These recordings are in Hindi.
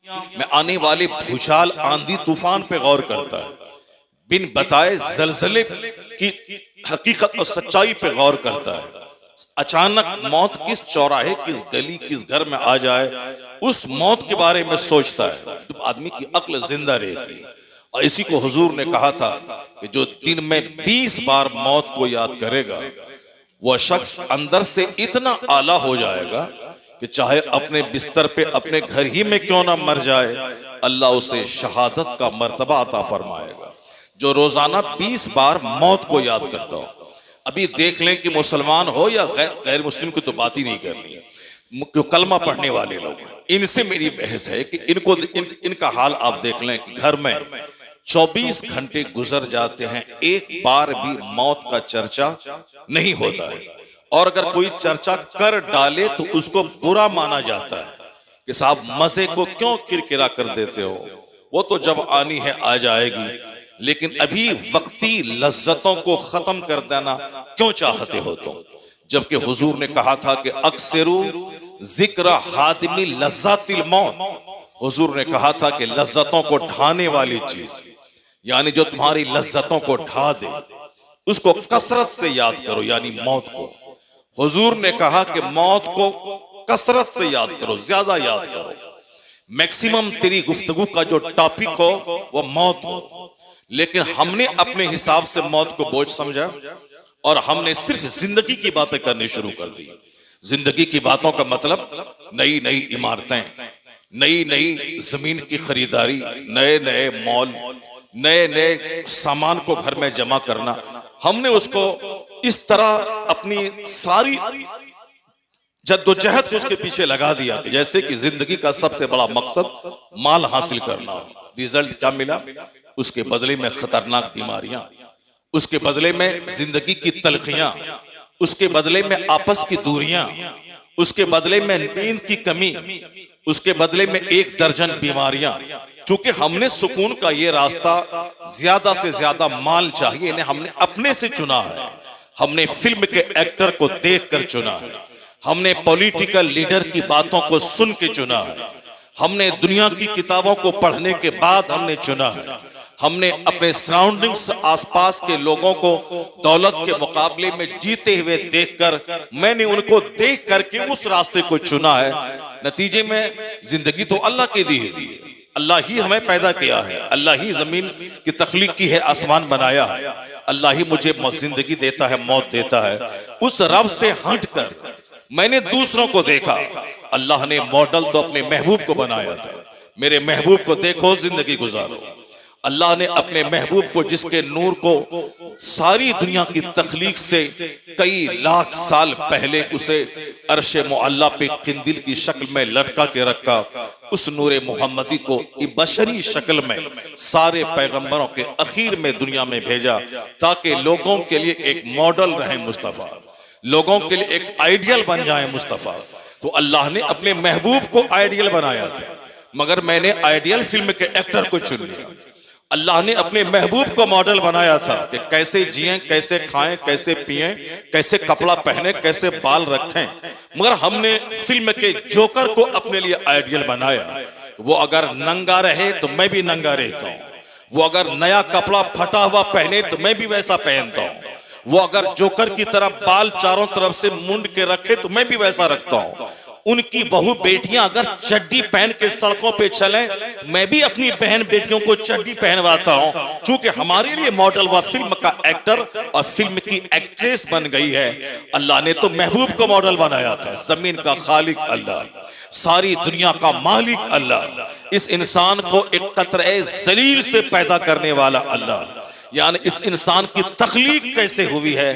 में आने वाले भूचाल, आंधी तूफान पे गौर करता है, बिन बताए जलजले की हकीकत और सच्चाई पे गौर करता है। अचानक मौत किस चौराहे, किस गली, किस घर में आ जाए, उस मौत के बारे में सोचता है। तो आदमी की अक्ल जिंदा रहती है। और इसी को हुजूर ने कहा था कि जो दिन में 20 बार मौत को याद करेगा, वह शख्स अंदर से इतना आला हो जाएगा कि चाहे अपने बिस्तर पे अपने घर ही में क्यों ना मर जाए, अल्लाह उसे शहादत का मर्तबा अता फरमाएगा। जो रोजाना 20 बार मौत को याद करता हो। अभी देख लें कि मुसलमान हो या गैर मुस्लिम की तो बात ही नहीं करनी है, जो कलमा पढ़ने वाले लोग हैं, इनसे मेरी बहस है कि इनका हाल आप देख लें कि घर में 24 घंटे गुजर जाते हैं, एक बार भी मौत का चर्चा नहीं होता है। और अगर कोई चर्चा कर डाले तो उसको बुरा माना जाता है कि साहब मजे को क्यों किरकिरा कर देते हो, वो तो जब आनी है आ जाएगी, लेकिन अभी वक्ती लज्जतों को खत्म कर देना क्यों चाहते हो तुम। जबकि हुजूर ने कहा था कि अक्सरू जिक्र हादिमी लज्जातिल मौत। हुजूर ने कहा था कि लज्जतों को ढाने वाली चीज, यानी जो तुम्हारी लज्जतों को ढा दे, उसको कसरत से याद करो, यानी मौत को। हुजूर ने कहा कि मौत को कसरत से याद करो, ज्यादा याद करो। मैक्सिमम तेरी गुफ्तगू का जो टॉपिक हो वो मौत हो। लेकिन हमने अपने हिसाब से मौत को बोझ समझा और हमने सिर्फ जिंदगी की बातें करनी शुरू कर दी। जिंदगी की बातों का मतलब नई नई इमारतें, नई नई जमीन की खरीदारी, नए नए मॉल, नए नए सामान को घर में जमा करना। हमने उसको इस तरह अपनी सारी जद्दोजहद को उसके पीछे लगा दिया कि जैसे कि जिंदगी का सबसे बड़ा मकसद माल हासिल करना हो। रिजल्ट क्या मिला? उसके बदले में खतरनाक बीमारियां, उसके बदले में जिंदगी की तलखियां, उसके बदले में आपस की दूरियां, उसके बदले में नींद की कमी, उसके बदले में 1 दर्जन बीमारियां। चूंकि हमने सुकून का ये रास्ता ज्यादा से ज्यादा माल चाहिए इन्हें हमने अपने से चुना है। हमने फिल्म के एक्टर को देखकर चुना है, हमने पॉलिटिकल लीडर की बातों को सुन के चुना है, हमने दुनिया की किताबों को पढ़ने के बाद हमने चुना है, हमने अपने सराउंडिंग्स, आसपास के लोगों को दौलत के मुकाबले में जीते हुए देखकर मैंने उनको देख करके उस रास्ते को चुना है। नतीजे में जिंदगी तो अल्लाह की दी हुई है, अल्लाह ही हमें पैदा किया है, अल्लाह ही जमीन की तख्लीक की है, आसमान बनाया है, अल्लाह ही मुझे जिंदगी देता है, मौत देता है। उस रब से हटकर मैंने दूसरों को देखा। अल्लाह ने मॉडल तो अपने महबूब को बनाया था, मेरे महबूब को देखो, जिंदगी गुजारो। अल्लाह ने अपने महबूब को, जिसके नूर को सारी दुनिया की तख्लीक से कई लाख साल पहले उसे अर्शे मुअल्ला पे किंदिल की शक्ल में लटका के रखा, उस नूरे मोहम्मदी को बशरी शक्ल में सारे पैगंबरों के अखीर में दुनिया में भेजा ताकि लोगों के लिए एक मॉडल रहे मुस्तफा, लोगों के लिए एक आइडियल बन जाए मुस्तफा। तो अल्लाह ने अपने महबूब को आइडियल बनाया था, मगर मैंने आइडियल फिल्म के एक्टर को चुन लिया। अल्लाह ने अपने महबूब को मॉडल बनाया था कि कैसे जिएं, कैसे खाएं, कैसे पिएं, कैसे कपड़ा पहने, कैसे बाल रखें, मगर हमने फिल्म के जोकर को अपने लिए आइडियल बनाया। वो अगर नंगा रहे तो मैं भी नंगा रहता हूँ, वो अगर नया कपड़ा फटा हुआ पहने तो मैं भी वैसा पहनता हूँ, वो अगर जोकर की तरह बाल चारों तरफ से मुंड के रखे तो मैं भी वैसा रखता हूँ। उनकी बहू बेटियां अगर चड्डी पहन के सड़कों पे चले, मैं भी अपनी बहन बेटियों को चड्डी पहनवाता हूं। चूंकि हमारे लिए मॉडल व फिल्म का एक्टर और फिल्म की एक्ट्रेस बन गई है। अल्लाह ने तो महबूब को मॉडल बनाया था। जमीन का खालिक अल्लाह, सारी दुनिया का मालिक अल्लाह, इस इंसान को एक कतरे जलील से पैदा करने वाला अल्लाह, यानी इस इंसान की तख्लीक कैसे हुई है।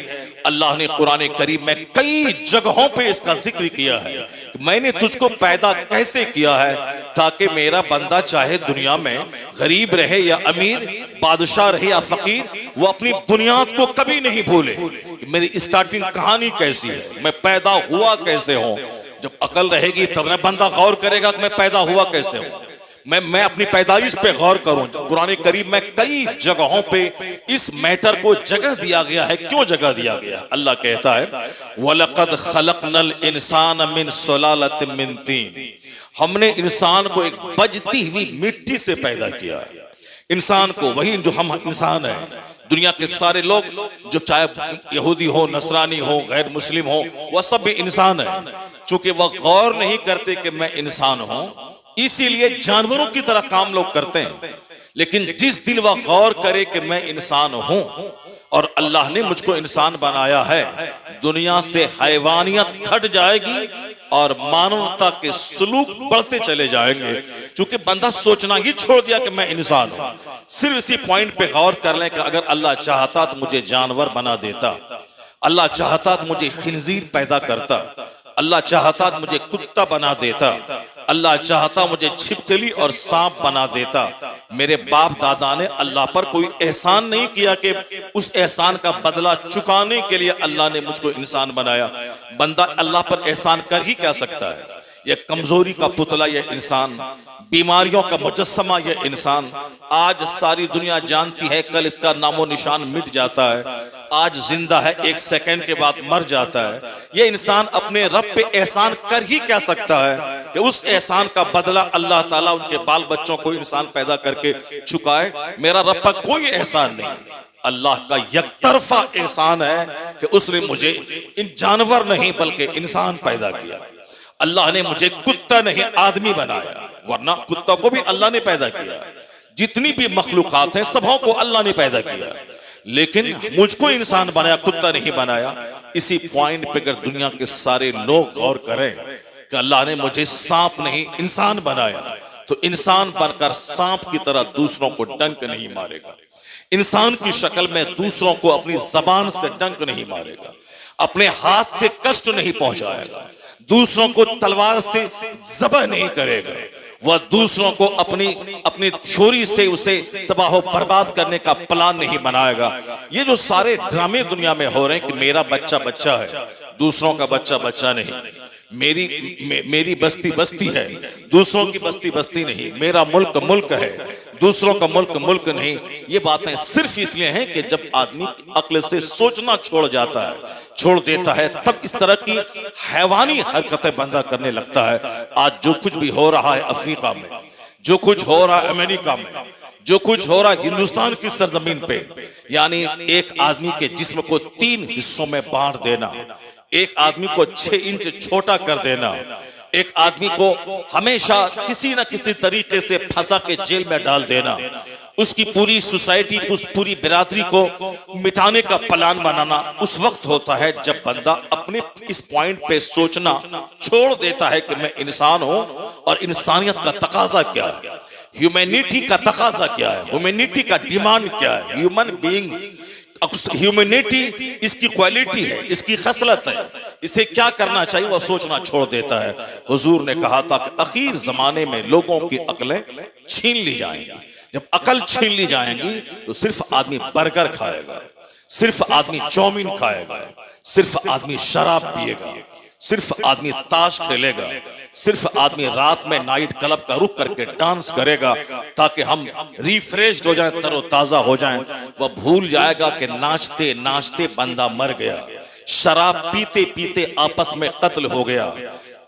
अल्लाह ने कुरान करीम में कई जगहों पे इसका जिक्र किया है। मैंने तुझको पैदा कैसे किया है ताकि मेरा बंदा चाहे दुनिया में गरीब रहे या अमीर, बादशाह रहे या फकीर, वो अपनी बुनियाद को कभी नहीं भूले कि मेरी स्टार्टिंग कहानी कैसी है, मैं पैदा हुआ कैसे हूं। जब अकल रहेगी तब ना बंदा गौर करेगा कि मैं पैदा हुआ कैसे हूं। मैं अपनी पैदाइश पे गौर करूं। कुरान करीम में कई जगहों पे इस मैटर को जगह दिया गया है। क्यों जगह दिया गया? अल्लाह कहता है वलक़द खलक़नल इंसान मिन सुलालतिन मिन तीन, हमने इंसान को एक बजती हुई मिट्टी से पैदा किया है। इंसान को, वही जो हम इंसान हैं। दुनिया के सारे लोग जो चाहे यहूदी हो, नसरानी हो, गैर मुस्लिम हो, वह सब भी इंसान है। चूंकि वह गौर नहीं करते कि मैं इंसान हूं, इसीलिए जानवरों की तरह काम लोग करते हैं। लेकिन जिस दिन वह गौर करे कि मैं इंसान हूं और अल्लाह ने मुझको इंसान बनाया है, दुनिया से हैवानियत घट जाएगी और मानवता के सलूक बढ़ते चले जाएंगे। क्योंकि बंदा सोचना ही छोड़ दिया कि मैं इंसान हूं। सिर्फ इसी पॉइंट पे गौर कर लें कि अगर अल्लाह चाहता तो मुझे जानवर बना देता, अल्लाह चाहता तो मुझे खिंजीर पैदा करता, अल्लाह चाहता तो मुझे कुत्ता बना देता, अल्लाह चाहता मुझे छिपकली और सांप बना देता। मेरे बाप दादा ने अल्लाह पर कोई एहसान नहीं किया कि उस एहसान का बदला चुकाने के लिए अल्लाह ने मुझको इंसान बनाया। बंदा अल्लाह पर एहसान कर ही क्या सकता है? यह कमजोरी का पुतला यह इंसान, बीमारियों का मुजस्समा यह इंसान। आज सारी दुनिया जानती है कल इसका नामो निशान मिट जाता है। आज जिंदा है, एक सेकंड के बाद मर जाता है। यह इंसान अपने रब पे एहसान कर ही क्या सकता है कि उस एहसान का बदला अल्लाह ताला उनके बाल बच्चों को इंसान पैदा करके चुकाए? मेरा रब पर कोई एहसान नहीं। अल्लाह का यकतरफा एहसान है कि उसने मुझे इन जानवर नहीं बल्कि इंसान पैदा किया। अल्लाह ने मुझे कुत्ता नहीं आदमी बनाया, वरना कुत्ता को भी अल्लाह ने पैदा किया। जितनी भी मखलूकात हैं सबों को अल्लाह ने पैदा किया, लेकिन मुझको इंसान बनाया, कुत्ता नहीं बनाया। इसी पॉइंट पे अगर दुनिया के सारे लोग गौर करें कि अल्लाह ने मुझे सांप नहीं इंसान बनाया, तो इंसान बनकर सांप की तरह दूसरों को डंक नहीं मारेगा, इंसान की शक्ल में दूसरों को अपनी जबान से डंक नहीं मारेगा, अपने हाथ से कष्ट नहीं पहुंचाएगा, दूसरों को तलवार से ज़बह नहीं करेगा, वह दूसरों को अपनी थ्योरी से उसे तबाह बर्बाद करने का प्लान नहीं बनाएगा। ये जो सारे ड्रामे दुनिया में हो रहे हैं कि मेरा बच्चा बच्चा है, दूसरों का बच्चा बच्चा नहीं, मेरी बस्ती बस्ती है, दूसरों की बस्ती बस्ती नहीं, मेरा मुल्क मुल्क है, दूसरों का मुल्क मुल्क नहीं, ये बातें सिर्फ इसलिए हैं कि जब आदमी अक्ल से सोचना छोड़ देता है, तब इस तरह की हैवानी हरकतें बंदा करने लगता है। आज जो कुछ भी हो रहा है अफ्रीका में, जो कुछ हो रहा है अमेरिका में, जो कुछ हो रहा है हिंदुस्तान की सरजमीन पे, यानी एक आदमी के जिस्म को 3 हिस्सों में बांट देना, एक आदमी को 6 इंच छोटा कर देना, एक आदमी को हमेशा किसी न किसी तरीके से फंसा के जेल में डाल देना, उसकी पूरी सोसाइटी, उस पूरी बिरादरी को मिटाने का प्लान बनाना उस वक्त होता है जब बंदा अपने इस पॉइंट पे सोचना छोड़ देता है कि मैं इंसान हूं और इंसानियत का तकाजा क्या है, ह्यूमैनिटी का तकाजा क्या है, ह्यूमैनिटी का डिमांड क्या है। ह्यूमन बीइंग्स, ह्यूमैनिटी इसकी क्वालिटी है, इसकी खसलत है, इसे क्या करना चाहिए वह सोचना छोड़ देता है। हुजूर ने कहा था कि आखिर जमाने में लोगों की अकलें छीन ली जाएंगी। जब अकल छीन ली जाएंगी तो सिर्फ आदमी बर्गर खाएगा, सिर्फ आदमी चाउमीन खाएगा, सिर्फ आदमी शराब पिएगा, सिर्फ आदमी ताश खेलेगा, सिर्फ आदमी रात में नाइट क्लब का रुख करके डांस करेगा ताकि हम रिफ्रेश हो जाएं, तरोताजा हो जाएं। वह भूल जाएगा कि नाचते नाचते बंदा मर गया, शराब पीते पीते आपस में कत्ल हो गया,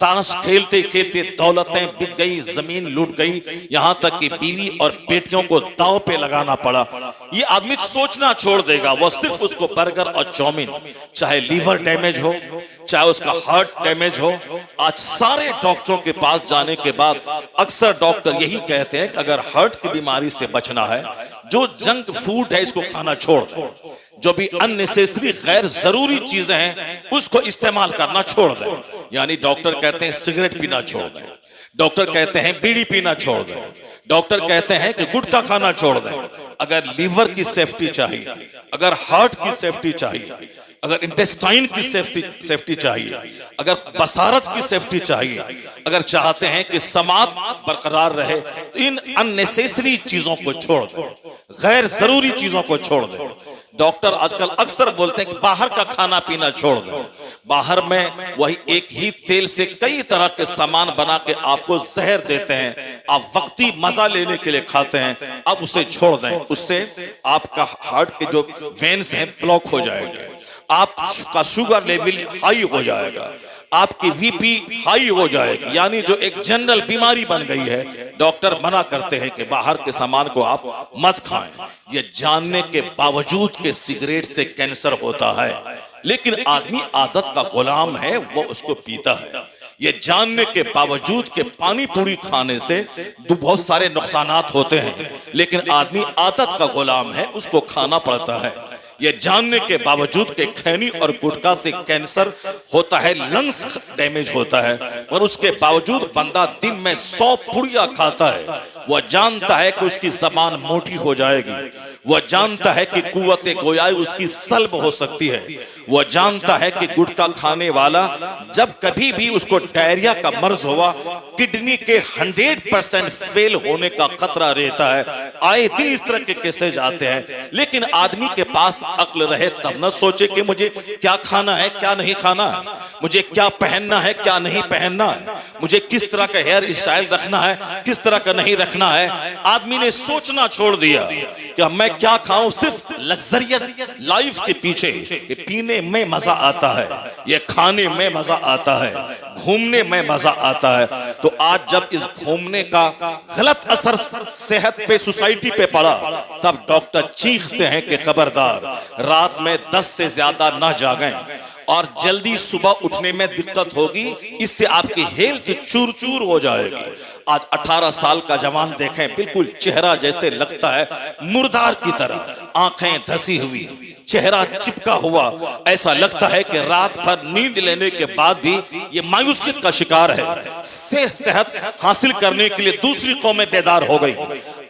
ताश खेलते खेलते दौलतें बिक गई, जमीन लूट गई, यहां तक कि बीवी और बेटियों को दांव पे लगाना पड़ा। ये आदमी सोचना छोड़ देगा, वो सिर्फ उसको बर्गर और चाउमीन, चाहे लीवर डैमेज हो, चाहे उसका हार्ट डैमेज हो। आज सारे डॉक्टरों के पास जाने के बाद अक्सर डॉक्टर यही कहते हैं कि अगर हार्ट की बीमारी से बचना है, जो जंक फूड है इसको खाना छोड़ दो, जो भी अननेसेसरी गैर जरूरी चीजें हैं उसको इस्तेमाल करना छोड़ दें। यानी डॉक्टर कहते हैं सिगरेट पीना छोड़ दें, डॉक्टर कहते हैं बीड़ी पीना छोड़ दें, डॉक्टर कहते हैं कि गुटखा खाना छोड़ दें। अगर लीवर की सेफ्टी चाहिए, अगर हार्ट की सेफ्टी चाहिए, अगर इंटेस्टाइन की सेफ्टी चाहिए, अगर बसारत की सेफ्टी चाहिए, अगर चाहते हैं कि समाज बरकरार रहे, तो इन अननेसेसरी चीजों को छोड़ दें, गैर जरूरी चीजों को छोड़ दें। डॉक्टर आजकल अक्सर बोलते हैं कि बाहर का खाना पीना छोड़ दो, बाहर में वही एक ही तेल से कई तरह के सामान बना के आपको जहर देते हैं, आप वक्ती मजा लेने के लिए खाते हैं, अब उसे छोड़ दें, उससे आपका हार्ट के जो वेन्स हैं ब्लॉक हो जाएंगे, आपका शुगर लेवल हाई हो जाएगा, आपकी वीपी हाई हो जाएगी, यानी जो एक जनरल बीमारी बन गई है। डॉक्टर मना करते हैं कि बाहर के सामान को आप मत खाएं, ये जानने के बावजूद कि सिगरेट से कैंसर होता है, लेकिन आदमी आदत का गुलाम है, वो उसको पीता है। ये जानने के बावजूद कि पानी पूरी खाने से बहुत सारे नुकसानात होते हैं, लेकिन आदमी आदत का गुलाम है, उसको खाना पड़ता है। ये जानने के बावजूद कि खैनी और गुटखा से कैंसर होता है, लंग्स डैमेज होता है, और उसके बावजूद बंदा दिन में 100 पुड़िया खाता है। वह जानता है कि उसकी जबान मोटी हो जाएगी, वह जानता है कि कुव्वते गोयाई उसकी सल्ब हो सकती है, वह जानता है कि गुटखा खाने वाला जब कभी भी उसको डायरिया का मर्ज हुआ, किडनी के 100% फेल होने का खतरा रहता है। आए दिन इस तरह के केसेज आते हैं, लेकिन आदमी के पास अक्ल रहे तब न सोचे कि मुझे क्या खाना है क्या नहीं खाना है, मुझे क्या पहनना है क्या नहीं पहनना है, मुझे किस तरह का हेयर स्टाइल रखना है किस तरह का नहीं रखना है। आदमी ने सोचना छोड़ दिया कि मैं क्या खाऊं, सिर्फ लग्जरियस लाइफ के पीछे। पीने में मजा आता है, ये खाने में मजा आता है, घूमने में मजा आता है। तो आज जब इस घूमने का गलत असर सेहत पे सोसाइटी पे पड़ा, तब डॉक्टर चीखते हैं कि खबरदार रात में 10 से ज्यादा ना जागें और जल्दी सुबह उठने में दिक्कत होगी, इससे आपकी हेल्थ चूर चूर हो जाएगी। आज 18 साल का जवान देखें, बिल्कुल चेहरा जैसे लगता है मुर्दार की तरह, आंखें धसी हुई, चेहरा चिपका हुआ, ऐसा लगता है कि रात भर नींद लेने के बाद भी ये मायूसियत का शिकार है। सेहत हासिल करने के लिए दूसरी कौमें बेदार हो गई।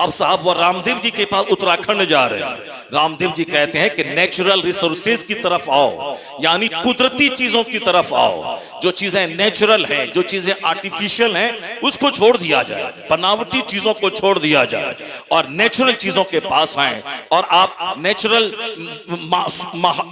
अब साहब वो रामदेव जी के पास उत्तराखंड जा रहे हैं। रामदेव जी कहते हैं कि नेचुरल रिसोर्सेज की तरफ आओ, यानी कुदरती चीजों की तरफ आओ। जो चीजें नेचुरल हैं, जो चीजें आर्टिफिशियल हैं, उसको छोड़ दिया जाए, बनावटी चीजों को छोड़ दिया जाए और नेचुरल चीजों के पास आए और आप नेचुरल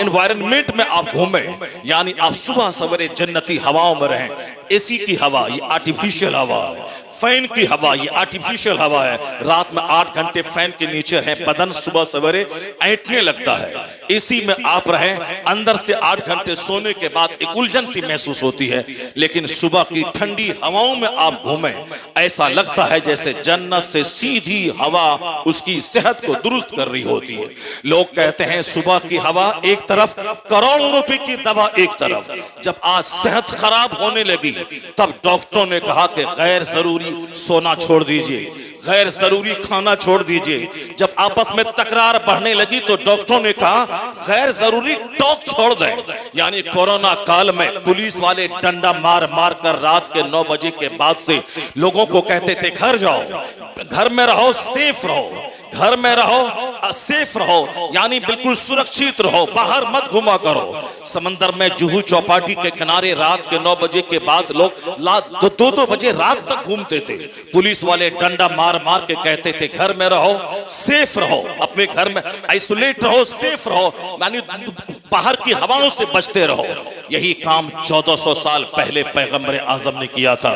एनवायरनमेंट में आप घूमें, यानी आप सुबह सवेरे जन्नती हवाओं में रहें। एसी की हवा ये आर्टिफिशियल हवा है, फैन की हवा ये आर्टिफिशियल हवा है। रात में 8 घंटे फैन के नीचे हैं, बदन सुबह सवेरे ऐंठने लगता है। एसी में आप रहें, अंदर से 8 घंटे सोने के बाद एक उलझन सी महसूस होती है, लेकिन सुबह की ठंडी हवाओं में आप घूमें, ऐसा लगता है जैसे जन्नत से सीधी हवा उसकी सेहत को दुरुस्त कर रही होती है। लोग कहते हैं सुबह की हवा एक तरफ, करोड़ों रुपए की दवा एक तरफ। जब आज सेहत खराब होने लगी, तब डॉक्टरों ने कहा कि गैर जरूरी सोना छोड़ दीजिए, गैर जरूरी खाना छोड़ दीजिए। जब आपस में तकरार बढ़ने लगी तो डॉक्टरों ने कहा गैर जरूरी टॉक छोड़ दें। यानी कोरोना काल में पुलिस वाले डंडा मार मार कर रात के 9 बजे के बाद से लोगों को कहते थे घर जाओ, घर में रहो, सेफ रहो, घर में रहो, सेफ रहो, यानी बिल्कुल सुरक्षित रहो, बाहर मत घुमा करो। समंदर में जुहू चौपाटी के किनारे रात के 9 बजे के बाद लोग 2-2 बजे रात तक घूमते थे। पुलिस वाले डंडा मार मार के कहते थे घर में रहो, सेफ रहो, अपने घर में आइसोलेट रहो, सेफ रहो, यानी बाहर की हवाओं से बचते रहो। यही काम 1400 साल पहले पैगंबर आजम ने किया था।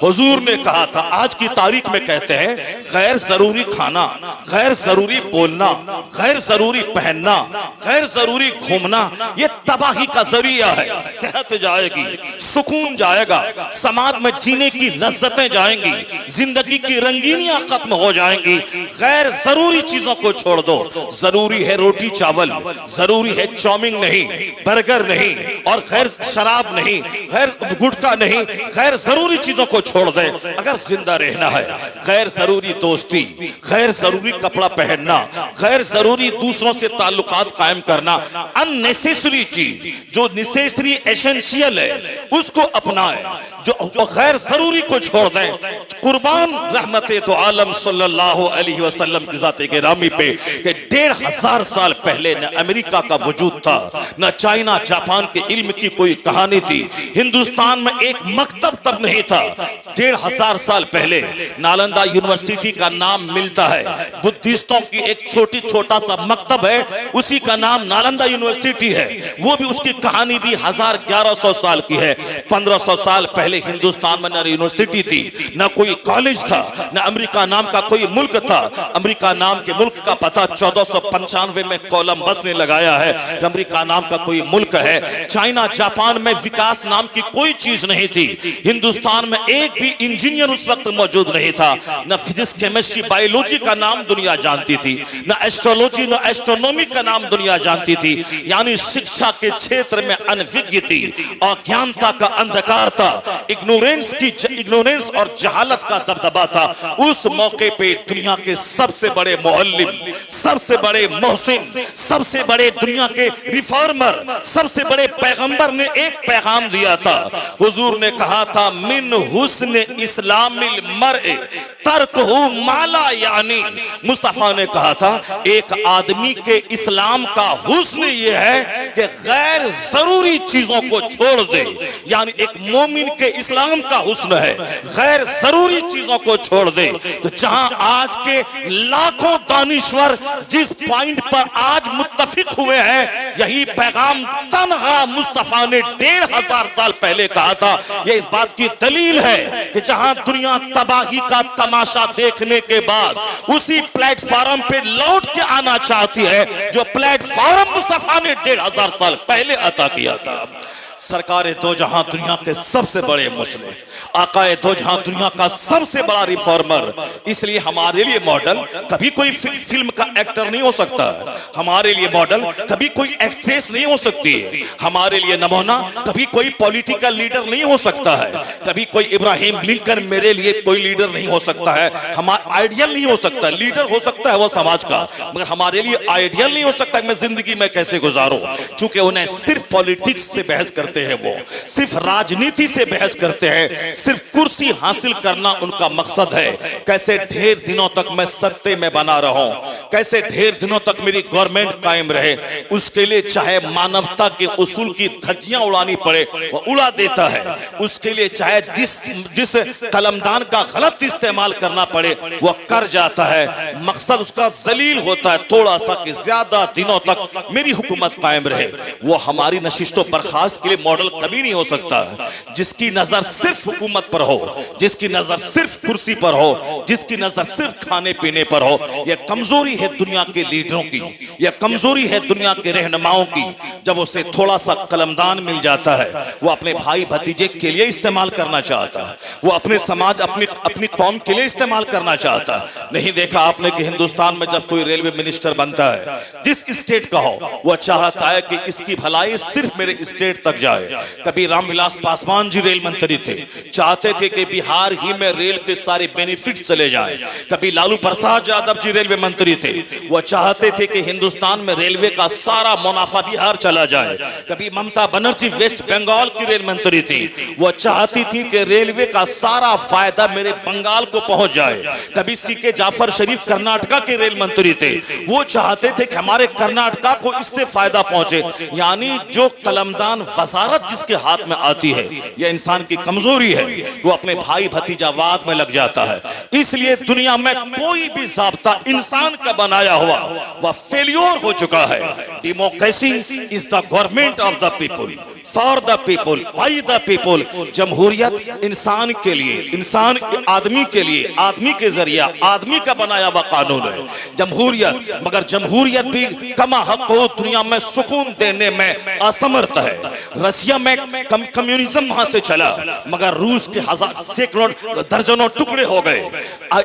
हुजूर ने कहा था, आज की तारीख में कहते हैं गैर जरूरी खाना, गैर जरूरी बोलना, गैर जरूरी पहनना, गैर जरूरी घूमना, ये तबाही का जरिया है। सेहत जाएगी, सुकून जाएगा, समाज में जीने की लज्जतें जाएंगी, जिंदगी की रंगीनियां खत्म हो जाएंगी। गैर जरूरी चीजों को छोड़ दो। जरूरी है रोटी चावल, जरूरी है चाउमीन नहीं, बर्गर नहीं, और गैर शराब नहीं, गैर गुटखा नहीं, गैर जरूरी चीजों को छोड़ दे अगर जिंदा रहना है। गैर जरूरी दोस्ती, गैर जरूरी कपड़ा पहनना, गैर जरूरी दूसरों से ताल्लुकात कायम करना, अननेसेसरी चीज जो नेसेसरी एसेंशियल है उसको अपनाए, जो गैर जरूरी को छोड़ दें। कुर्बान रहमते दो आलम सल्लल्लाहु अलैहि वसल्लम की ज़ात गिरामी पे कि 1500 साल पहले न अमेरिका का वजूद था, न चाइना जापान के इल्म की कोई कहानी थी। हिंदुस्तान में एक मकतब तक नहीं था। 1500 साल पहले नालंदा यूनिवर्सिटी का नाम मिलता है। बुद्धिस्टों की एक छोटा सा मकतब है, उसी का नाम नालंदा यूनिवर्सिटी है। वो भी उसकी कहानी भी 1100 साल की है। 1500 साल पहले हिंदुस्तान में न यूनिवर्सिटी थी, न कोई कॉलेज था, न अमेरिका नाम का कोई मुल्क था। अमेरिका नाम के मुल्क का पता 1495 में कोलंबस ने लगाया है कि अमेरिका नाम का कोई मुल्क है। चाइना जापान में विकास नाम की कोई चीज नहीं थी। हिंदुस्तान में एक भी इंजीनियर उस वक्त मौजूद नहीं था। न फिजिक्स केमिस्ट्री बायोलॉजी का नाम दुनिया जानती थी, न एस्ट्रोलॉजी न एस्ट्रोनॉमी का नाम दुनिया जानती थी। यानी शिक्षा के क्षेत्र में अनभिज्ञ थी, अज्ञानता का अंधकार था, इग्नोरेंस और जहालत का दबदबा था। उस मौके पे दुनिया के सबसे बड़े मुअल्लिम, सबसे बड़े मोहसिन, सबसे बड़े दुनिया के रिफॉर्मर, सबसे बड़े पैगंबर ने एक पैगाम दिया था। हुजूर ने कहा था, मिन हुस्न इस्लामिल मर्ए तर्कहु माला यानी। मुस्तफा ने कहा था, एक आदमी के इस्लाम का हुस्न ये है कि गैर जरूरी चीजों को छोड़ दे। यानी एक मोमिन के इस्लाम का हुस्न है गैर जरूरी चीजों को छोड़ दे। तो जहां आज के लाखों दानिश्वर जिस पॉइंट पर आज मुत्तफिक हुए हैं, यही पैगाम तनहा मुस्तफा ने 1500 साल पहले कहा था। यह इस बात की दलील है कि जहां दुनिया तबाही का तमाशा देखने के बाद उसी प्लेटफॉर्म पे लौट के आना चाहती है जो प्लेटफॉर्म मुस्तफा ने 1500 साल पहले अता किया था। सरकारे दो जहां दुनिया के सबसे बड़े मुस्लिम, आकाए दो जहां दुनिया का सबसे बड़ा रिफॉर्मर। इसलिए हमारे लिए मॉडल कभी कोई फिल्म का एक्टर नहीं हो सकता, हमारे लिए मॉडल कभी कोई एक्ट्रेस नहीं हो सकती है, हमारे लिए नमूना कभी कोई पॉलिटिकल लीडर नहीं हो सकता है, कभी कोई इब्राहिम लिंकन मेरे लिए कोई लीडर नहीं हो सकता है। हमारा आइडियल नहीं हो सकता, लीडर हो सकता है वो समाज का, मगर हमारे लिए आइडियल नहीं हो सकता मैं जिंदगी में कैसे गुजारूं। चूंकि उन्हें सिर्फ पॉलिटिक्स से बहस करते हैं, वो सिर्फ राजनीति से बहस करते हैं, सिर्फ कुर्सी हासिल करना उनका मकसद है। कैसे ढेर दिनों तक मैं सत्ते में बना रहूं, कैसे ढेर दिनों तक मेरी गवर्नमेंट कायम रहे, उसके लिए चाहे मानवता के उसूल की धज्जियां उड़ानी पड़े वो उड़ा देता है। उसके लिए चाहे जिस कलमदान का गलत इस्तेमाल करना पड़े वो कर जाता है। मकसद उसका जलील होता है थोड़ा सा कि ज्यादा दिनों तक मेरी हुकूमत कायम रहे। वो हमारी नशिस्तों बर्खास्त के लिए मॉडल कभी नहीं हो सकता। जिसकी नजर सिर्फ हुकूमत पर हो, जिसकी नजर सिर्फ कुर्सी पर हो, जिसकी नजर सिर्फ खाने पीने पर हो, यह कमजोरी है दुनिया के लीडरों की, यह कमजोरी है दुनिया के रहनुमाओं की। जब उसे थोड़ा सा कलमदान मिल जाता है वो अपने भाई भतीजे के लिए इस्तेमाल करना चाहता है, वो अपने समाज अपनी कौम के लिए इस्तेमाल करना चाहता है। नहीं देखा आपने कि हिंदुस्तान में जब कोई रेलवे मिनिस्टर बनता है, जिस स्टेट का हो, वो चाहता है कि इसकी भलाई सिर्फ मेरे स्टेट तक जाए। कभी रामविलास पासवान जी रेल मंत्री थे, चाहते थे कि बिहार ही में रेल के सारे बेनिफिट चले जाएं। कभी लालू प्रसाद यादव जी रेलवे मंत्री थे, वो चाहते थे कि हिंदुस्तान में रेलवे का सारा मुनाफा बिहार चला जाए। कभी ममता बनर्जी वेस्ट बंगाल की रेल मंत्री थी, वो चाहती थी कि रेलवे का सारा फायदा मेरे बंगाल को पहुंच जाए। कभी सीके जाफर शरीफ कर्नाटका के रेल मंत्री थे, वो चाहते थे कि हमारे कर्नाटका को इससे फायदा पहुंचे। यानी जो कलमदान वजारत जिसके हाथ में आती है, यह इंसान की कमजोरी है, वो अपने भाई भतीजावाद में लग जाता है। इसलिए दुनिया में कोई भी ज़ाब्ता इंसान का बनाया हुआ वह फेलियर हो चुका है। Democracy is the government of the people, for the people, by the people. जमहूरियत इंसान के लिए, इंसान आदमी के लिए, आदमी के जरिया आदमी का बनाया हुआ कानून है जमहूरियत। मगर जमहूरियत भी कमा हक हो दुनिया में सुकून देने में असमर्थ है। रसिया में कम्युनिज्म वहां से चला, मगर रूस के सैकड़ों दर्जनों टुकड़े हो गए।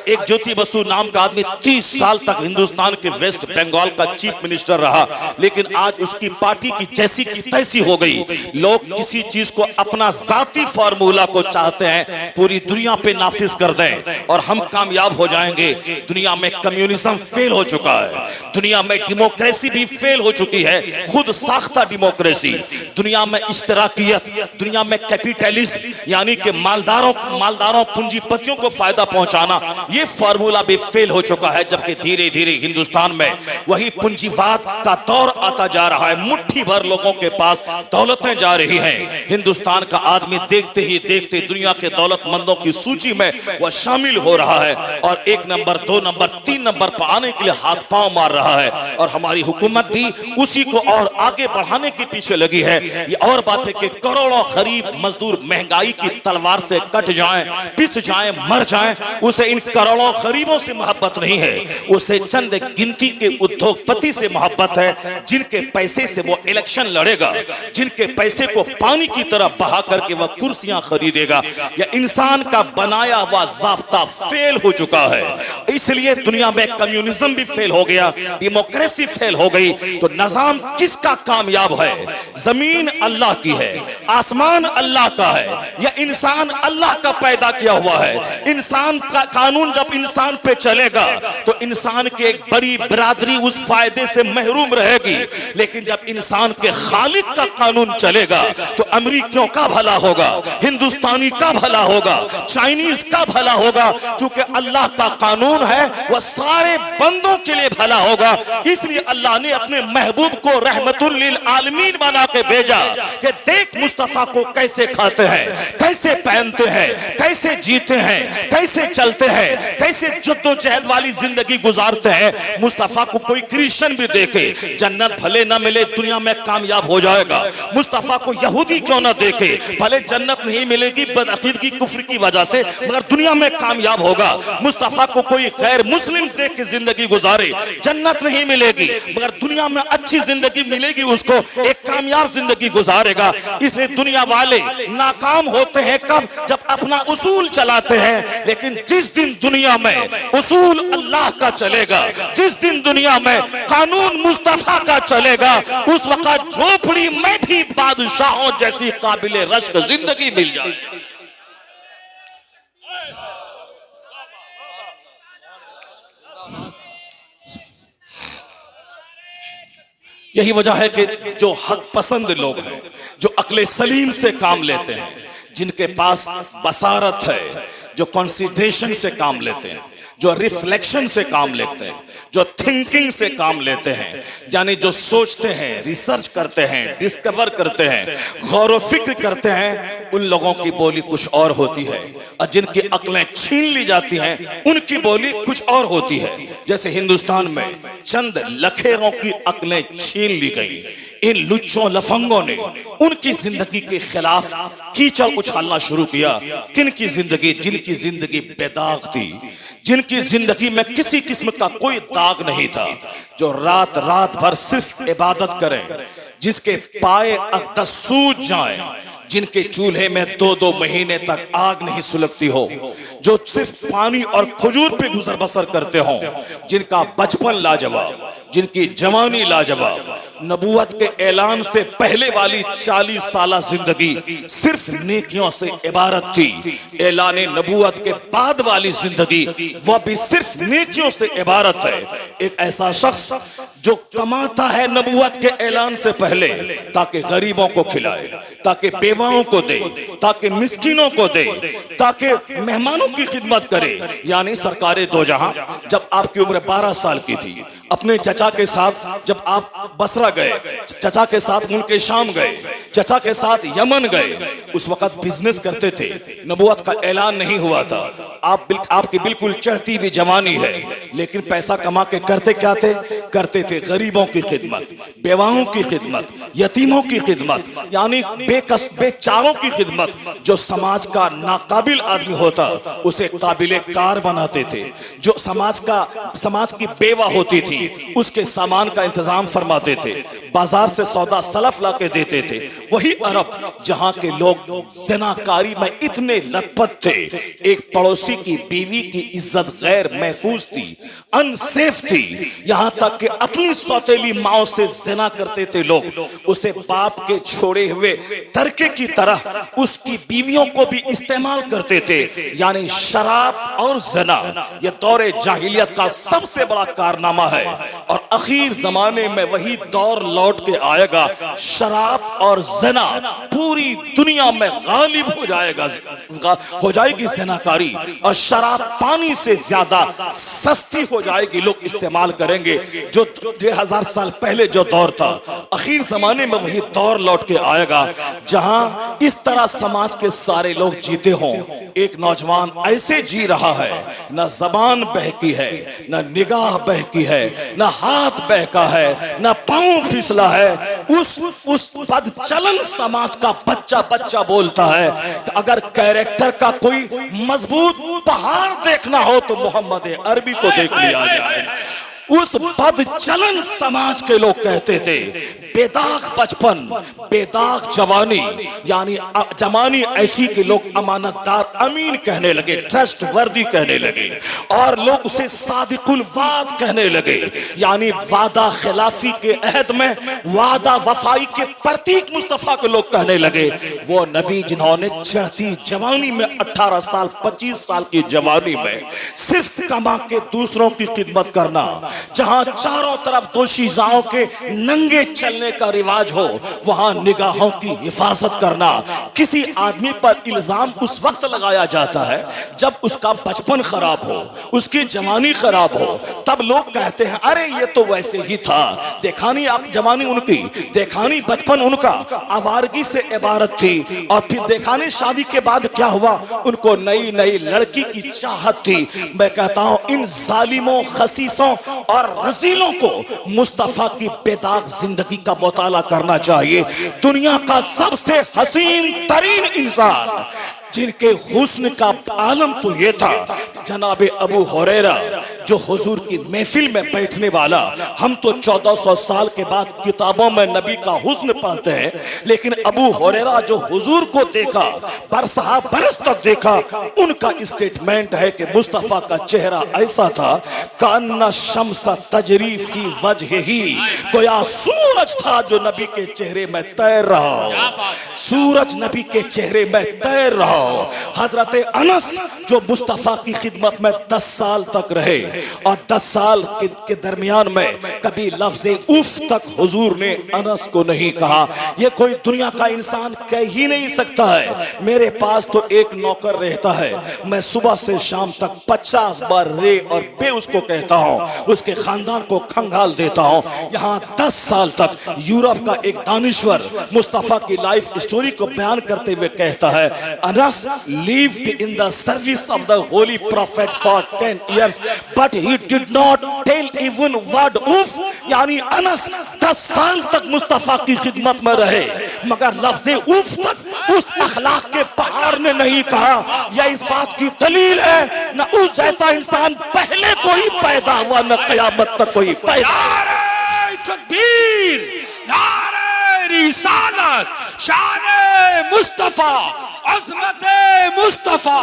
एक ज्योति बसु नाम का आदमी 30 साल तक हिंदुस्तान के वेस्ट बंगाल का चीफ मिनिस्टर रहा, लेकिन आज उसकी पार्टी की जैसी की तैसी हो गई। लोग किसी चीज को अपना जाती फार्मूला को चाहते हैं पूरी दुनिया पे नाफिज कर दें और हम कामयाब हो जाएंगे। दुनिया में कम्युनिज्म फेल हो चुका है, दुनिया में डेमोक्रेसी भी फेल हो चुकी है, खुद साख्ता डेमोक्रेसी। दुनिया में इश्तराकियत, दुनिया में कैपिटलिज्म यानी कि मालदारों पूंजीपतियों को फायदा पहुंचाना, ये फार्मूला भी फेल हो चुका है। जबकि धीरे धीरे हिंदुस्तान में वही पूंजीवाद का दौर आता जा रहा है। मुट्ठी भर लोगों के पास दौलतें जा रही हैं। हिंदुस्तान का आदमी देखते ही देखते दुनिया के दौलतमंदों की सूची में वह शामिल हो रहा है और 1 नंबर 2 नंबर 3 नंबर पर आने के लिए हाथ पांव मार रहा है। और हमारी हुकूमत भी उसी को और आगे बढ़ाने के पीछे लगी है। ये और बात है कि करोड़ों गरीब मजदूर महंगाई की तलवार से कट जाएं, पिस जाएं, मर जाएं, उसे इन करोड़ों गरीबों से मोहब्बत नहीं है। उसे चंद गिनती के उद्योगपति से मोहब्बत है, जिनके पैसे से वो इलेक्शन लड़ेगा, जिनके पैसे को पानी की तरह बहा करके वह कुर्सियां खरीदेगा। या इंसान का बनाया हुआ ज़ाब्ता फेल हो चुका है। इसलिए दुनिया में कम्युनिज्म भी फेल हो गया, डेमोक्रेसी फेल हो गई। तो निजाम किसका कामयाब है? जमीन अल्लाह की है, आसमान अल्लाह का है, या इंसान अल्लाह का पैदा किया हुआ है। इंसान का कानून जब इंसान पे चलेगा तो इंसान की एक बड़ी बिरादरी उस फायदे से महरूम रहेगी। लेकिन जब इंसान के खालिक का कानून चलेगा तो अमेरिकियों का भला होगा, हिंदुस्तानी का भला होगा, चाइनीज का भला होगा। चूंकि अल्लाह का कानून है वह सारे बंदों के लिए भला होगा। इसलिए अल्लाह ने अपने महबूब को रहमतुल लिल आलमीन बना के भेजा कि देख मुस्तफा को कैसे खाते हैं, कैसे पहनते हैं, कैसे जीते हैं, कैसे चलते हैं, कैसे जद्दोजहद वाली जिंदगी गुजारते हैं। मुस्तफा को कोई क्रिश्चियन भी देखे, जन्नत भले ना मिले दुनिया में कामयाब हो जाएगा। मुस्तफा को यहूदी क्यों ना देखे, भले जन्नत नहीं मिलेगी बदअकीदगी कुफ्र की वजह से, मगर दुनिया में कामयाब होगा। मुस्तफा को कोई गैर मुस्लिम देख के जिंदगी गुजारे, जन्नत नहीं मिलेगी मगर दुनिया में अच्छी जिंदगी मिलेगी, उसको एक कामयाब जिंदगी गुजारेगा। इसलिए दुनिया वाले नाकाम होते हैं कब? जब अपना उसूल चलाते हैं। लेकिन जिस दिन दुनिया में उसूल अल्लाह का चलेगा, जिस दिन दुनिया में कानून मुस्तफा का चलेगा, उस वक्त झोपड़ी में भी बादशाहों जैसी काबिले रश्क जिंदगी मिल जाएगी। यही वजह है कि जो हक पसंद लोग हैं, जो अक्ले सलीम से काम लेते हैं, जिनके पास बसारत है, जो कंसिडरेशन से काम लेते हैं, जो रिफ्लेक्शन से काम लेते हैं, जो थिंकिंग से काम लेते हैं, यानी जो सोचते हैं, रिसर्च करते हैं, डिस्कवर करते हैं, गौर व फिक्र करते हैं, उन लोगों की बोली कुछ और होती है। और जिनकी अक्लें छीन ली जाती हैं उनकी बोली कुछ और होती है। जैसे हिंदुस्तान में चंद लखेरों की अक्लें छीन ली गई। इन लुच्चों लफंगों ने उनकी जिंदगी के खिलाफ कीचड़ उछालना शुरू किया। किन की जिंदगी? जिनकी जिंदगी बेदाग थी, जिनकी जिंदगी में किसी किस्म का कोई दाग नहीं था, जो रात रात भर सिर्फ इबादत करें, जिसके पाए अक़दस सूज जाएं, जिनके चूल्हे में 2-2 महीने तक आग नहीं सुलगती हो, जो सिर्फ पानी और खजूर पे गुजर बसर करते हों, जिनका बचपन लाजवाब, जिनकी जवानी लाजवाब, नबूवत के ऐलान से पहले वाली 40 साल जिंदगी सिर्फ नेकियों से इबारत थी। ऐलान नबूवत के बाद वाली जिंदगी वह भी सिर्फ नेकियों से इबारत है। एक ऐसा शख्स जो कमाता है नबूवत के ऐलान से पहले ताकि गरीबों को खिलाए, ताकि बेवाओं को दे, ताकि मिस्कीनों को दे, ताकि मेहमानों की खिदमत करे। यानी सरकारे दो जहां, जब आपकी उम्र 12 साल की थी, अपने चचा के साथ जब आप बसरा गए, चचा के साथ मुल्क शाम गए, चचा के साथ यमन गए, उस वक्त बिजनेस करते थे, नबूवत का ऐलान नहीं हुआ था। आपकी बिल्कुल चढ़ती हुई जवानी है, लेकिन पैसा कमा के करते क्या थे? करते थे गरीबों की खिदमत, बेवाओं की खिदमत, यतीमों की खिदमत, यानी बेचारों की खिदमत। जो समाज का नाकाबिल आदमी होता उसे काबिले कार बनाते थे। जो समाज की बेवा होती थी उसके सामान का इंतजाम फरमाते थे, बाजार से सौदा सलफ ला के देते थे। वही अरब जहां के लोग ज़िनाकारी में इतने लथपथ थे, एक पड़ोसी की बीवी की इज्जत गैर महफूज थी, अनसेफ थी, यहां तक कि अपनी सौतेली माओ से ज़िना करते थे लोग, उसे बाप के छोड़े हुए तरके की तरह उसकी बीवियों को भी इस्तेमाल करते थे। यानी शराब और ज़िना ये दौरे जाहिलियत का सबसे बड़ा कारनामा है, और आखिर जमाने में वही दौर लौट के आएगा। शराब और ज़िना पूरी दुनिया में गालिब हो जाएगा, हो जाएगी ज़िनाकारी, और शराब पानी से ज्यादा सस्ती हो जाएगी, लोग इस्तेमाल करेंगे। जो 1000 साल पहले जो दौर था, आखिर जमाने में वही दौर लौट के आएगा जहां इस तरह समाज के सारे लोग जीते हों। एक नौजवान ऐसे जी रहा है, न जबान बहकी है, न निगाह बहकी है, न हाथ बहका है, न पांव फिसला है। उस बदचलन समाज का बच्चा बोलता है कि अगर कैरेक्टर का कोई मजबूत पहाड़ देखना हो तो मोहम्मद अरबी को देख लिया जाए। उस बदचलन समाज के लोग कहते थे बेदाग बचपन, बेदाग जवानी, यानी जवानी ऐसी कि लोग अमानतदार अमीन कहने लगे, ट्रस्ट वर्दी कहने लगे, और लोग उसे सादिकुल वाद कहने लगे, यानी वादा खिलाफी के अहद में वादा वफाई के प्रतीक मुस्तफा को लोग कहने लगे। वो नबी जिन्होंने चढ़ती जवानी में 18 साल 25 साल की जवानी में सिर्फ कमा के दूसरों की खिदमत करना, जहां चारों तरफ दोशीजाओं के नंगे चलने का रिवाज हो, वहां निगाहों की हिफाजत करना। किसी आदमी पर इल्जाम उस वक्त लगाया जाता है जब उसका बचपन खराब हो, उसकी जवानी खराब हो, तब लोग कहते हैं अरे ये तो वैसे ही था, देखा नहीं आप जवानी उनकी, देखा नहीं बचपन उनका आवारगी से इबारत थी, और फिर देखा नहीं शादी के बाद क्या हुआ, उनको नई नई लड़की की चाहत थी। मैं कहता हूं इन जालिमों, खसीसों और रजीलों को मुस्तफा की बेदाग जिंदगी का मुताला करना चाहिए। दुनिया का सबसे हसीन तरीन इंसान जिनके हुस्न का आलम तो ये था, जनाबे अबू हुरैरा जो हुजूर की महफिल में बैठने वाला। हम तो 1400 साल के बाद किताबों में नबी का हुस्न पढ़ते हैं, लेकिन अबू हुरैरा जो हुजूर को देखा, बरसहा बरस तक देखा, उनका स्टेटमेंट है कि मुस्तफा का चेहरा ऐसा था कान्ना शम्स तजरी फी वजहिही, गोया सूरज था जो नबी के चेहरे में तैर रहा हो, सूरज नबी के चेहरे में तैर रहा। हजरत अनस जो मुस्तफा की खिदमत में 10 साल तक रहे, और 10 साल के दरमियान में कभी लफ्ज़ उफ तक हुजूर ने अनस को नहीं कहा। यह कोई दुनिया का इंसान कह ही नहीं सकता है। मेरे पास तो एक नौकर रहता है, मैं सुबह से शाम तक 50 बार रे और बे उसको कहता हूं, उसके खानदान को खंगाल देता हूं। यहां 10 साल तक यूरोप का एक दानिश्वर मुस्तफा की लाइफ स्टोरी को बयान करते हुए कहता है, Anas lived in the service of the holy prophet for 10 years but he did not tell even word of, यानी अनस 10 साल तक मुस्तफा की खिदमत में रहे, मगर लफ्ज़े उफ तक उस अखलाक के पहाड़ ने नहीं कहा। यह इस बात की दलील है न उस जैसा इंसान पहले कोई पैदा हुआ, न क़यामत तक कोई पैदा। नारे तकबीर, नारे रिसालत, शान मुस्तफा, अज़मत मुस्तफा।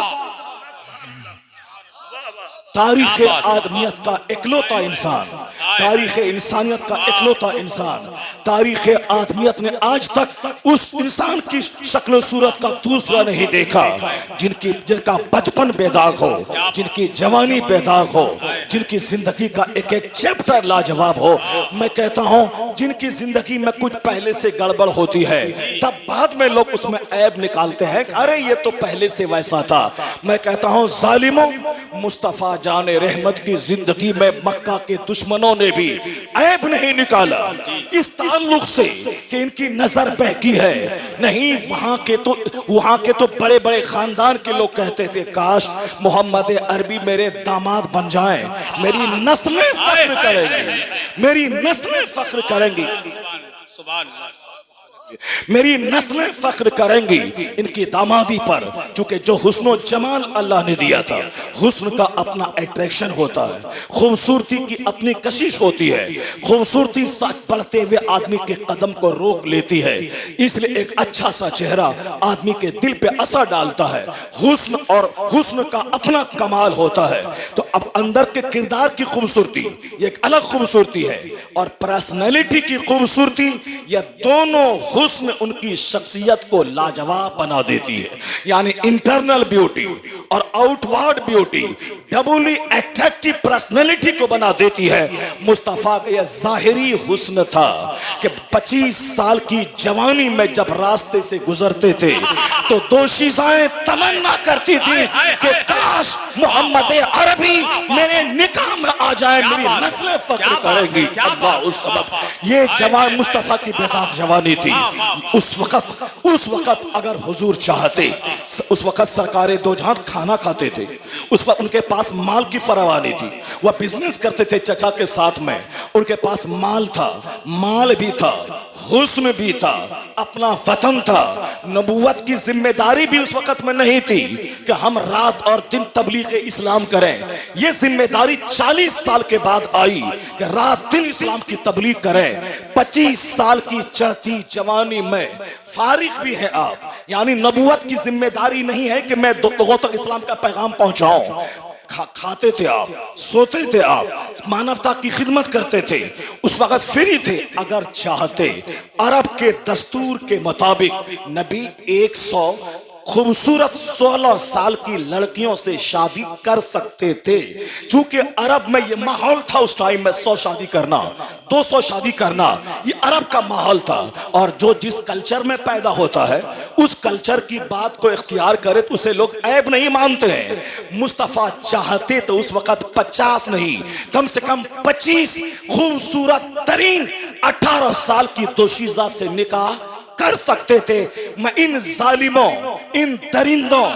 तारीख आदमियत का इकलौता इंसान, तारीख इंसानियत का इकलौता इंसान, तारीख आदमियत ने आज तक उस इंसान की शक्ल सूरत का दूसरा नहीं देखा जिनका बचपन बेदाग हो, जिनकी जवानी बेदाग हो, जिनकी जिंदगी का एक एक चैप्टर लाजवाब हो। मैं कहता हूं जिनकी जिंदगी में कुछ पहले से गड़बड़ होती है, तब बाद में लोग उसमें ऐब निकालते हैं, अरे ये तो पहले से वैसा था। मैं कहता हूं जालिमों, मुस्तफा जाने रहमत की जिंदगी में मक्का के दुश्मनों ने भी ऐब नहीं निकाला इस ताल्लुक से कि इनकी नजर बहकी है। नहीं, वहां के तो बड़े बड़े खानदान के लोग कहते थे काश मोहम्मद अरबी मेरे दामाद बन जाएं, मेरी नस्लें फख्र करेंगी, मेरी नस्लें फख्र करेंगी, मेरी नस्लें फख्र करेंगी इनकी दामादी पर। चूंकि जो हुस्न जमाल अल्लाह ने दिया था, हुस्न का अपना अट्रैक्शन होता है, खूबसूरती की अपनी कशिश होती है, खूबसूरती सच बढ़ते हुए आदमी के कदम को रोक लेती है। इसलिए एक अच्छा सा चेहरा आदमी के दिल पे असर डालता है। हुस्न और हुस्न का अपना कमाल होता है। तो अब अंदर के किरदार की खूबसूरती ये एक अलग खूबसूरती है, और पर्सनैलिटी की खूबसूरती, ये दोनों हुस्न उनकी शख्सियत को लाजवाब बना देती है। यानी इंटरनल ब्यूटी और आउटवर्ड ब्यूटी डबली अट्रैक्टिव पर्सनैलिटी को बना देती है। मुस्तफा का यह जाहिरी हुस्न था कि 25 साल की जवानी में जब रास्ते से गुजरते थे तो दोशीज़ाएं तमन्ना करती थी कि काश मोहम्मद अरबी मेरे निकाह में आ जाए, मेरी नस्लें फख्र करेंगी। अल्लाह उस वक्त ये जवान मुस्तफा की बेदाग जवानी थी। उस वक्त अगर हुजूर चाहते, उस वक्त सरकारें दो जहां खाना खाते थे, उस वक्त उनके पास माल की फरावानी थी, वह बिजनेस करते थे चचा के साथ में, उनके पास माल था, माल भी था, हुस्न भी था, अपना वतन था। नबूवत की जिम्मेदारी भी उस वक्त में नहीं थी कि हम रात और दिन तबलीग इस्लाम करें। यह जिम्मेदारी 40 साल के बाद आई कि रात दिन इस्लाम की तबलीग करें। 25 साल की चढ़ती जवानी में फारिग भी है आप, यानी नबूवत की जिम्मेदारी नहीं है कि मैं लोगों तक इस्लाम का पैगाम पहुंचाऊं। खाते थे आप, सोते थे आप, मानवता की खिदमत करते थे, उस वक्त फ्री थे। अगर चाहते अरब के दस्तूर के मुताबिक नबी 100 खूबसूरत 16 साल की लड़कियों से शादी कर सकते थे। चूंकि अरब में ये माहौल था उस टाइम में 100 शादी करना, 200 शादी करना, ये अरब का माहौल था। और जो जिस कल्चर में पैदा होता है उस कल्चर की बात को इख्तियार करे तो उसे लोग ऐब नहीं मानते हैं। मुस्तफा चाहते तो उस वक्त 50 नहीं, कम से कम 25 खूबसूरत तरीन 18 साल की दोशीज़ा से निकाह कर सकते थे। मैं इन जालिमों, इन दरिंदों,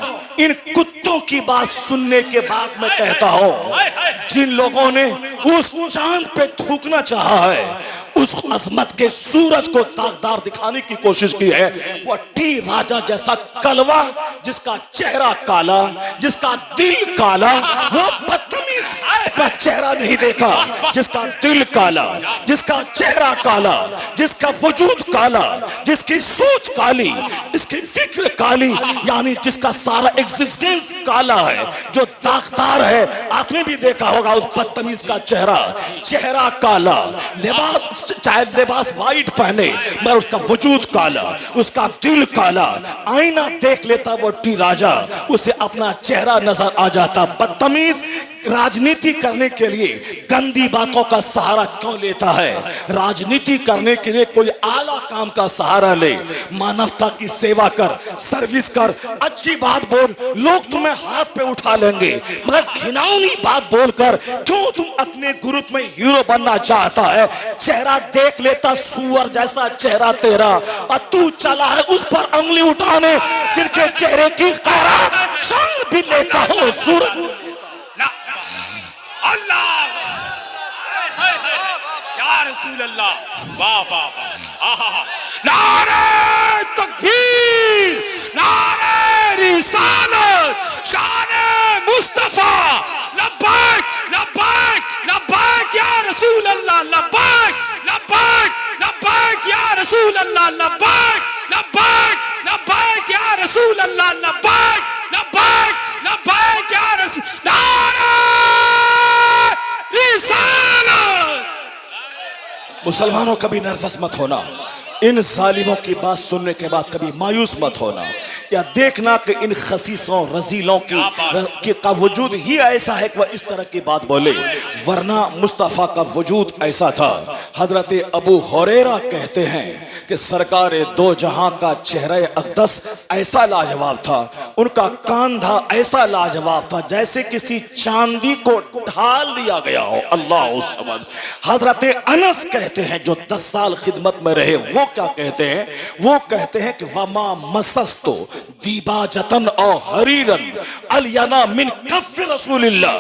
इन कुत्तों की बात सुनने के बाद मैं कहता हूं, जिन लोगों ने उस चांद पे थूकना चाहा है, उस अजमत के सूरज को दागदार दिखाने की कोशिश की है, वो टी राजा जैसा कलवा, जिसका चेहरा काला, जिसका दिल काला, वो बदतमीज अपना चेहरा नहीं देखा, जिसका दिल काला, जिसका चेहरा काला, जिसका वजूद काला, जिसकी सोच काली, इसकी फिक्र काली, यानी जिसका सारा एग्जिस्टेंस काला है, जो दागदार है। आपने भी देखा होगा उस बदतमीज का चेहरा, चेहरा काला, लिबास चाहे लिबास वाइट पहने मगर उसका वजूद काला, उसका दिल काला। आईना देख लेता वो टी राजा, उसे अपना चेहरा नजर आ जाता। बदतमीज राजनीति करने के लिए गंदी बातों का सहारा क्यों लेता है? राजनीति करने के लिए कोई आला काम का सहारा ले, मानवता की सेवा कर, सर्विस कर, अच्छी बात बोल, लोग तुम्हें हाथ पे उठा लेंगे। मगर घिनौनी बात बोलकर क्यों तुम अपने ग्रुप में हीरो बनना चाहता है? चेहरा देख लेता सुअर जैसा चेहरा तेरा, और तू चला है उस पर उंगली उठाने जिनके चेहरे की खैरात शान भी लेता हो। सूरज अल्लाह या रसूल अल्लाह, वाह वाह वाह, आहा, नारे तकबीर, नारे रिसालत, शाने मुस्तफा, लब्बैक लब्बैक लब्बैक या रसूल अल्लाह, लब्बैक लब्बैक लब्बैक या रसूल अल्लाह, लब्बैक लब्बैक लब्बैक या रसूल अल्लाह, लब्बैक लब्बैक लब्बैक या रसूल। नारे मुसलमानों कभी नर्वस मत होना, इन जालिमों की बात सुनने के बाद कभी मायूस मत होना, या देखना कि इन खसीसों रजीलों का वजूद ही ऐसा है कि वह इस तरह की बात बोले, वरना मुस्तफ़ा का वजूद ऐसा था। हजरत अबू हुरैरा कहते हैं कि सरकार दो जहां का चेहरा अक़दस ऐसा लाजवाब था, उनका कांधा ऐसा लाजवाब था जैसे किसी चांदी को ढाल दिया गया हो। अल्लाह उस समझ। हजरत अनस कहते हैं जो 10 साल खिदमत में रहे, वो क्या कहते हैं? वो कहते हैं कि वमा मसस्तो दीबाजतन और हरीरन अलियाना मिन कफ़ रसूलिल्लाह,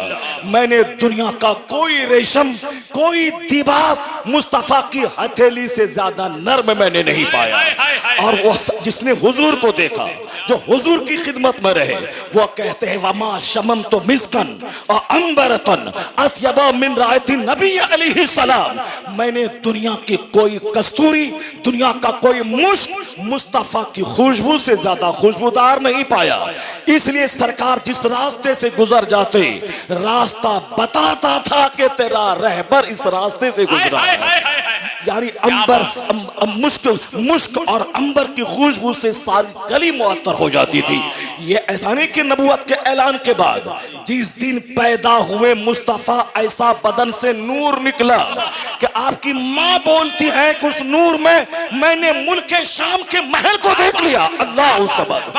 मैंने दुनिया का कोई रेशम, कोई दिबास मुस्तफा की हथेली से ज्यादा नर्म मैंने नहीं पाया। और वो जिसने हुजूर को देखा, जो हुजूर की खिदमत में रहे, वो कहते हैं वमा शमम तो मिस्कन और अंबरतन अत्यबा मिन रायती नबी अलैहि सलाम, मैंने दुनिया की कोई कस्तूरी, दुनिया का कोई मुश्क मुस्तफा की खुशबू से ज्यादा खुशबूदार नहीं पाया। इसलिए सरकार जिस रास्ते से गुजर जाते, रास्ता बताता था कि तेरा रहबर इस रास्ते से गुजरा है। यानी अंबर मुश्क और अंबर की खुशबू से सारी गली मुअत्तर हो जाती थी। ये ऐसा नहीं कि नबूवत के ऐलान के बाद जिस दिन पैदा हुए मुस्तफा ऐसा बदन से नूर निकला कि आपकी मां बोलती है कि उस नूर में मैंने मुल्क शाम के महल को देख लिया। अल्लाह सबद।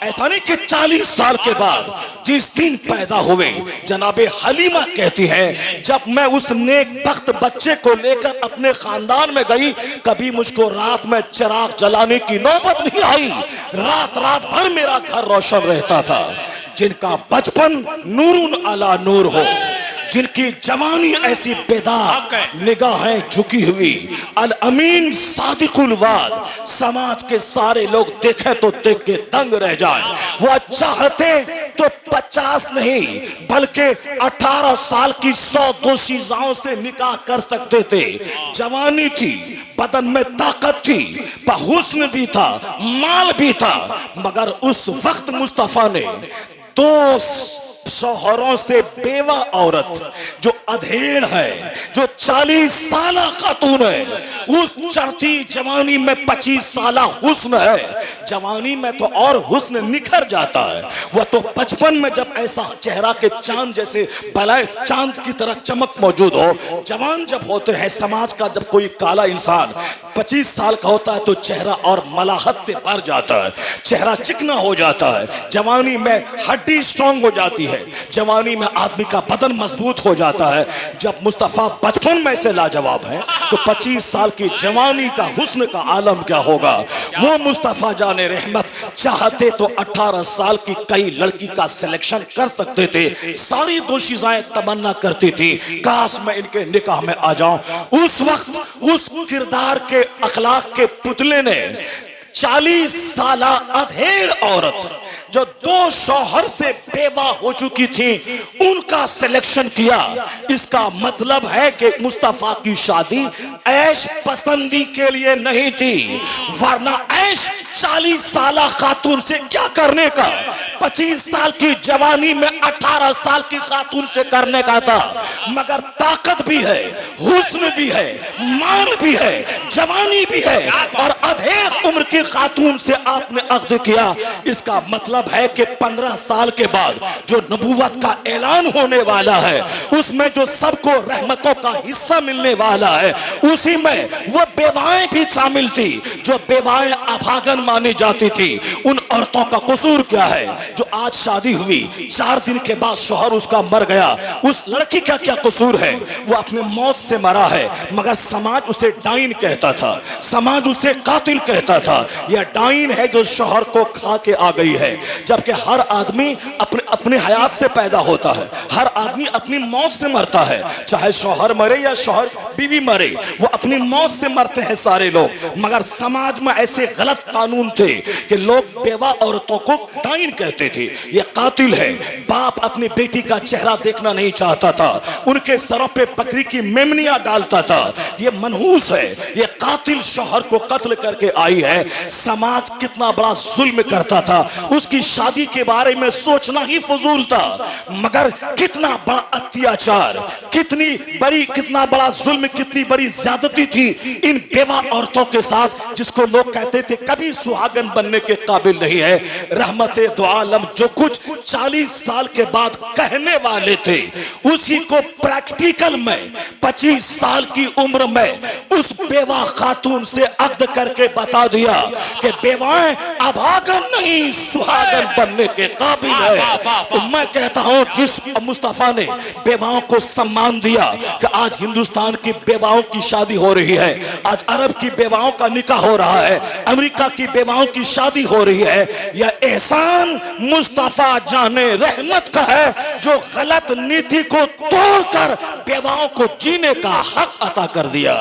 ऐसा नहीं कि 40 साल के बाद जिस दिन पैदा हुए, जनाबे हलीमा कहती है जब मैं उस नेक बख्त बच्चे को लेकर अपने खानदान में गई, कभी मुझको रात में चिराग जलाने की नौबत नहीं आई। रात रात भर मेरा घर रोशन रहता था। जिनका बचपन नूरुन अला नूर हो, जिनकी जवानी ऐसी बेदाग, निगाहें झुकी हुई, अल अमीन सादिकुल वाद, समाज के सारे लोग देखें तो देख के दंग रह जाएं। वो चाहते तो 50 नहीं बल्कि 18 साल की 100 दोशीज़ाओं से निकाह कर सकते थे। जवानी थी, बदन में ताकत थी, हुस्न भी था, माल भी था, मगर उस वक्त मुस्तफा ने 2 शौहरों से बेवा औरत जो अधेड़ है, जो 40 साल खातून है, उस चढ़ती जवानी में 25 साल हुस्न है। जवानी में तो और हुस्न निखर जाता है। वह तो बचपन में जब ऐसा चेहरा के चांद जैसे बलाए चांद की तरह चमक मौजूद हो। जवान जब होते हैं, समाज का जब कोई काला इंसान 25 साल का होता है तो चेहरा और मलाहत से भर जाता है, चेहरा चिकना हो जाता है। जवानी में हड्डी स्ट्रांग हो जाती है, जवानी में आदमी का बदन मजबूत हो जाता है। जब मुस्तफा बचपन में से लाजवाब है तो 25 साल की जवानी का हुस्न का आलम क्या होगा। वो मुस्तफा जाने रहमत चाहते तो 18 साल की कई लड़की का सिलेक्शन कर सकते थे। सारी दोशीज़ाएं तमन्ना करती थी काश मैं इनके निकाह में आ जाऊं। उस वक्त उस किरदार के अखलाक के पुतले ने 40 साल अधेड़ औरत जो 2 शौहर से बेवा हो चुकी थी, उनका सिलेक्शन किया। इसका मतलब है कि मुस्तफा की शादी ऐश पसंदी के लिए नहीं थी, वरना ऐश 40 साल खातून से क्या करने का, 25 साल की जवानी में 18 साल की खातून से करने का था। मगर ताकत भी है, हुस्न भी है, मान भी है, जवानी भी है और अधेड़ उम्र की खातून से आपने अक़्द किया। इसका मतलब है कि 15 साल के बाद जो नबूवत का ऐलान होने वाला है, उसमें जो सबको रहमतों का हिस्सा मिलने वाला है, उसी में वो बेवाएं भी शामिल थी जो बेवाएं अभागन मानी जाती थी। उन औरतों का कसूर क्या है जो आज शादी हुई, 4 दिन के बाद शौहर उसका मर गया, उस लड़की का क्या कसूर है। वो अपनी मौत से मरा है, मगर समाज उसे डाइन कहता था, समाज उसे कातिल कहता था। यह डाइन है जो शौहर को खा के आ गई है। जबकि हर आदमी अपने हयात से पैदा होता है, हर आदमी अपनी मौत से मरता है। चाहे शौहर मरे या शौहर बीवी मरे, वो अपनी मौत से मरते हैं सारे लोग। मगर समाज में ऐसे गलत कानून थे कि लोग बेवा औरतों को डाइन कहते थे। ये कातिल है। बाप अपनी बेटी का चेहरा देखना नहीं चाहता था, उनके सरों पे बकरी की मेमनियां डालता था। ये मनहूस है, ये कातिल शौहर को कत्ल करके आई है। समाज कितना बड़ा जुल्म करता था, उसकी शादी के बारे में सोचना ही फजूल था। मगर कितना बड़ा अत्याचार, कितना बड़ा जुल्म, कितनी बड़ी ज्यादती थी इन बेवा औरतों के साथ, जिसको लोग कहते थे कभी सुहागन बनने के काबिल नहीं है। रहमते दो आलम जो कुछ 40 साल के बाद कहने वाले थे, उसी को प्रैक्टिकल में 25 साल की उम्र में उस बेवा खातून से अक़्द करके बता दिया कि बेवाएं अभागन नहीं सुहागन बनने के काबिल है। तो मैं कहता हूं जिस मुस्तफा ने बेवाओं को सम्मान दिया कि आज हिंदुस्तान की बेवाओं की शादी हो रही है, आज अरब की बेवाओं का निकाह हो रहा है, अमेरिका की बेवाओं की शादी हो रही है, यह एहसान मुस्तफा जाने रहमत का है जो गलत नीति को तोड़कर बेवाओं को जीने का हक अता कर दिया।